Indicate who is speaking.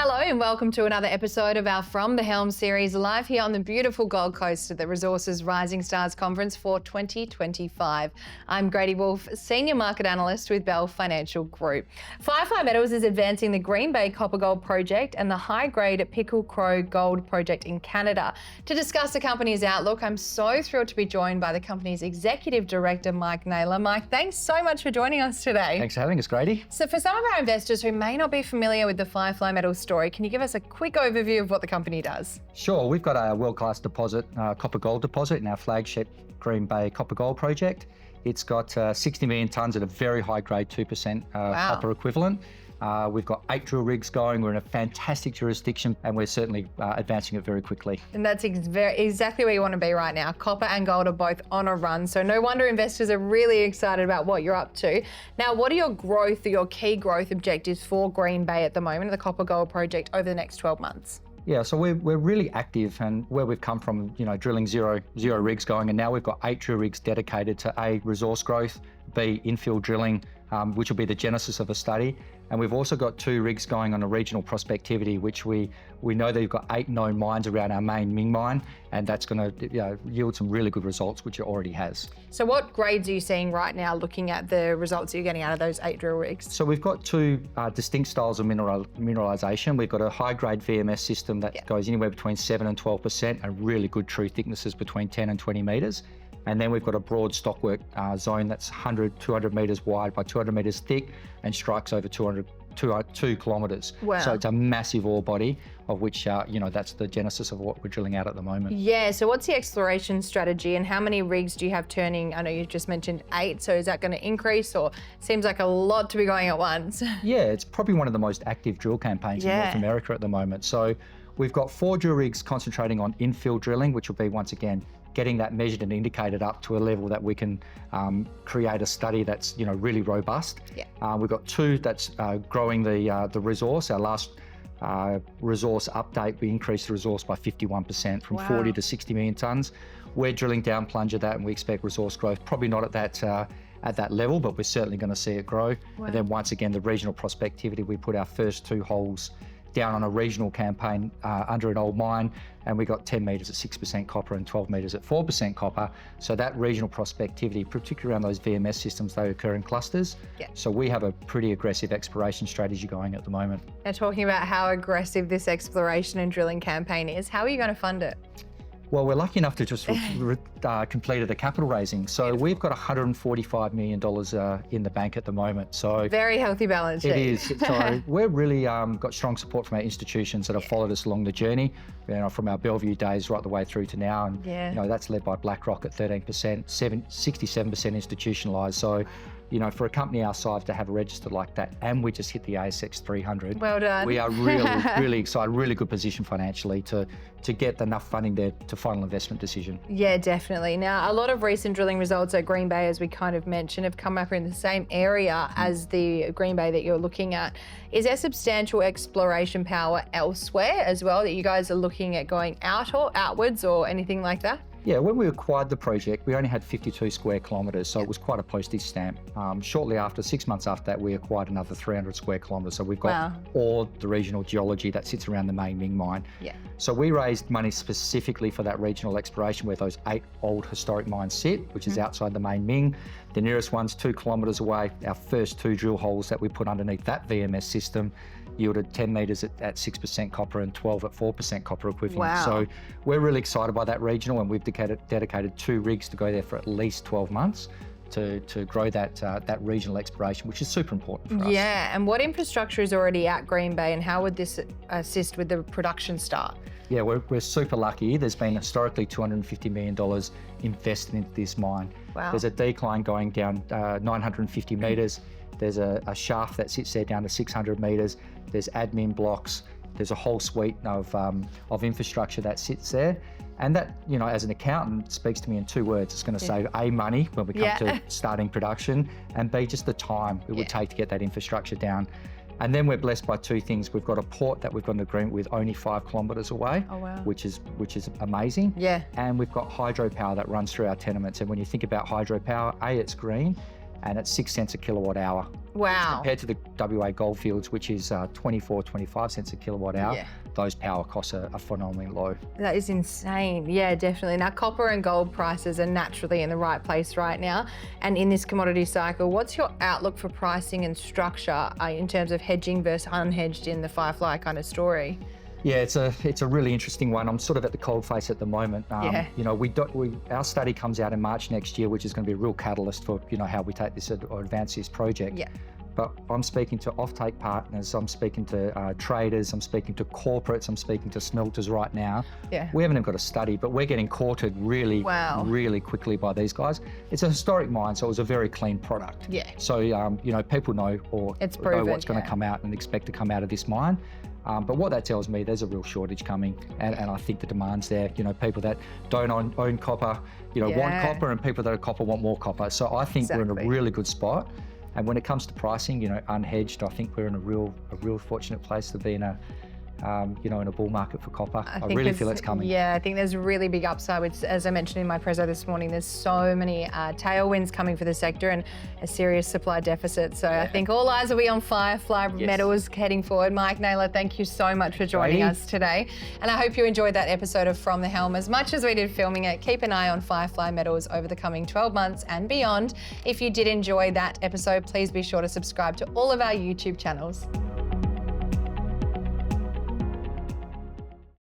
Speaker 1: Hello and welcome to another episode of our From the Helm series, live here on the beautiful Gold Coast at the Resources Rising Stars Conference for 2025. I'm Grady Wolf, Senior Market Analyst with Bell Financial Group. FireFly Metals is advancing the Green Bay Copper Gold Project and the high-grade Pickle Crow Gold Project in Canada. To discuss the company's outlook, I'm so thrilled to be joined by the company's Executive Director, Mike Naylor. Mike, thanks so much for joining us today.
Speaker 2: Thanks for having us, Grady.
Speaker 1: So for some of our investors who may not be familiar with the FireFly Metals story, can you give us a quick overview of what the company does?
Speaker 2: Sure, we've got a world-class deposit, copper gold deposit in our flagship Green Bay Copper Gold Project. It's got 60 million tonnes at a very high grade, 2% copper equivalent. We've got 8 drill rigs going. We're in a fantastic jurisdiction and we're certainly advancing it very quickly.
Speaker 1: And that's exactly where you want to be right now. Copper and gold are both on a run. So no wonder investors are really excited about what you're up to. Now, what are your key growth objectives for Green Bay at the moment, the Copper Gold Project, over the next 12 months?
Speaker 2: Yeah, so we're really active, and where we've come from, drilling zero rigs going, and now we've got 8 drill rigs dedicated to A, resource growth, B, infill drilling, which will be the genesis of a study. And we've also got 2 rigs going on a regional prospectivity, which we know that we've got 8 known mines around our main Ming mine, and that's going to yield some really good results, which it already has.
Speaker 1: So what grades are you seeing right now looking at the results you're getting out of those 8 drill rigs?
Speaker 2: So we've got 2 distinct styles of mineralisation. We've got a high-grade VMS system that goes anywhere between 7 and 12%, and really good true thicknesses between 10 and 20 metres. And then we've got a broad stockwork zone that's 200 metres wide by 200 metres thick and strikes over 2 kilometres.
Speaker 1: Wow.
Speaker 2: So it's a massive ore body, of which, that's the genesis of what we're drilling out at the moment.
Speaker 1: Yeah, so what's the exploration strategy and how many rigs do you have turning? I know you just mentioned 8, so is that going to increase, or seems like a lot to be going at once?
Speaker 2: Yeah, it's probably one of the most active drill campaigns in North America at the moment. So we've got 4 drill rigs concentrating on infill drilling, which will be, once again, getting that measured and indicated up to a level that we can create a study that's really robust.
Speaker 1: Yeah.
Speaker 2: We've got 2 that's growing the resource. Our last resource update, we increased the resource by 51% from 40 to 60 million tonnes. We're drilling down plunge at that, and we expect resource growth, probably not at that level, but we're certainly going to see it grow.
Speaker 1: Wow.
Speaker 2: And then once again, the regional prospectivity, we put our first 2 holes down on a regional campaign under an old mine, and we got 10 metres at 6% copper and 12 metres at 4% copper. So that regional prospectivity, particularly around those VMS systems, they occur in clusters.
Speaker 1: Yeah.
Speaker 2: So we have a pretty aggressive exploration strategy going at the moment.
Speaker 1: Now, talking about how aggressive this exploration and drilling campaign is, how are you going to fund it?
Speaker 2: Well, we're lucky enough to just completed a capital raising. So we've got $145 million in the bank at the moment. So
Speaker 1: very healthy balance sheet.
Speaker 2: It is. So we're really got strong support from our institutions that have followed us along the journey, from our Bellevue days right the way through to now. And that's led by BlackRock at 13%, 67% institutionalised. So for a company our size to have a register like that, and we just hit the ASX 300.
Speaker 1: Well done.
Speaker 2: We are really excited, really good position financially to get enough funding there to final investment decision.
Speaker 1: Yeah, definitely. Now, a lot of recent drilling results at Green Bay, as we kind of mentioned, have come up in the same area as the Green Bay that you're looking at. Is there substantial exploration power elsewhere as well that you guys are looking at going out or outwards or anything like that?
Speaker 2: Yeah, when we acquired the project, we only had 52 square kilometres, so it was quite a postage stamp. Shortly after, 6 months after that, we acquired another 300 square kilometres. So we've got all the regional geology that sits around the main Ming mine.
Speaker 1: Yeah.
Speaker 2: So we raised money specifically for that regional exploration where those 8 old historic mines sit, which is outside the main Ming. The nearest one's 2 kilometres away. Our first 2 drill holes that we put underneath that VMS system yielded 10 metres at 6% copper and 12 at 4% copper equivalent.
Speaker 1: Wow.
Speaker 2: So we're really excited by that regional, and we've dedicated 2 rigs to go there for at least 12 months to grow that regional exploration, which is super important for us.
Speaker 1: Yeah, and what infrastructure is already at Green Bay, and how would this assist with the production start?
Speaker 2: Yeah, we're super lucky. There's been historically $250 million invested into this mine.
Speaker 1: Wow.
Speaker 2: There's a decline going down 950 metres. There's a shaft that sits there down to 600 metres. There's admin blocks. There's a whole suite of infrastructure that sits there. And that, as an accountant, speaks to me in 2 words. It's going to save A, money when we come to starting production, and B, just the time it would take to get that infrastructure down. And then we're blessed by 2 things. We've got a port that we've got an agreement with only 5 kilometres away, which is amazing.
Speaker 1: Yeah.
Speaker 2: And we've got hydropower that runs through our tenements. And when you think about hydropower, A, it's green, and it's 6 cents a kilowatt hour.
Speaker 1: Wow.
Speaker 2: Compared to the WA goldfields, which is 24, 25 cents a kilowatt hour,
Speaker 1: Yeah.
Speaker 2: those power costs are phenomenally low.
Speaker 1: That is insane. Yeah, definitely. Now, copper and gold prices are naturally in the right place right now. And in this commodity cycle, what's your outlook for pricing and structure in terms of hedging versus unhedged in the FireFly kind of story?
Speaker 2: Yeah, it's a really interesting one. I'm sort of at the cold face at the moment.
Speaker 1: Yeah.
Speaker 2: You know, our study comes out in March next year, which is going to be a real catalyst for, you know, how we take this or advance this project.
Speaker 1: Yeah.
Speaker 2: But I'm speaking to offtake partners, I'm speaking to traders, I'm speaking to corporates, I'm speaking to smelters right now.
Speaker 1: Yeah.
Speaker 2: We haven't even got a study, but we're getting courted really, really quickly by these guys. It's a historic mine, so it was a very clean product.
Speaker 1: Yeah.
Speaker 2: So, you know, people know
Speaker 1: it's
Speaker 2: know
Speaker 1: proven,
Speaker 2: what's going to come out and expect to come out of this mine. But what that tells me, there's a real shortage coming, and I think the demand's there. You know, people that don't own copper, you know, want copper, and people that are copper want more copper. So I think we're in a really good spot. And when it comes to pricing, you know, unhedged, I think we're in a real fortunate place to be in a, you know, in a bull market for copper. I really feel it's coming.
Speaker 1: Yeah, I think there's a really big upside. Which, as I mentioned in my preso this morning, there's so many tailwinds coming for the sector and a serious supply deficit. So I think all eyes will be on FireFly Metals heading forward. Mike, Naylor, thank you so much for joining us today. And I hope you enjoyed that episode of From the Helm as much as we did filming it. Keep an eye on FireFly Metals over the coming 12 months and beyond. If you did enjoy that episode, please be sure to subscribe to all of our YouTube channels.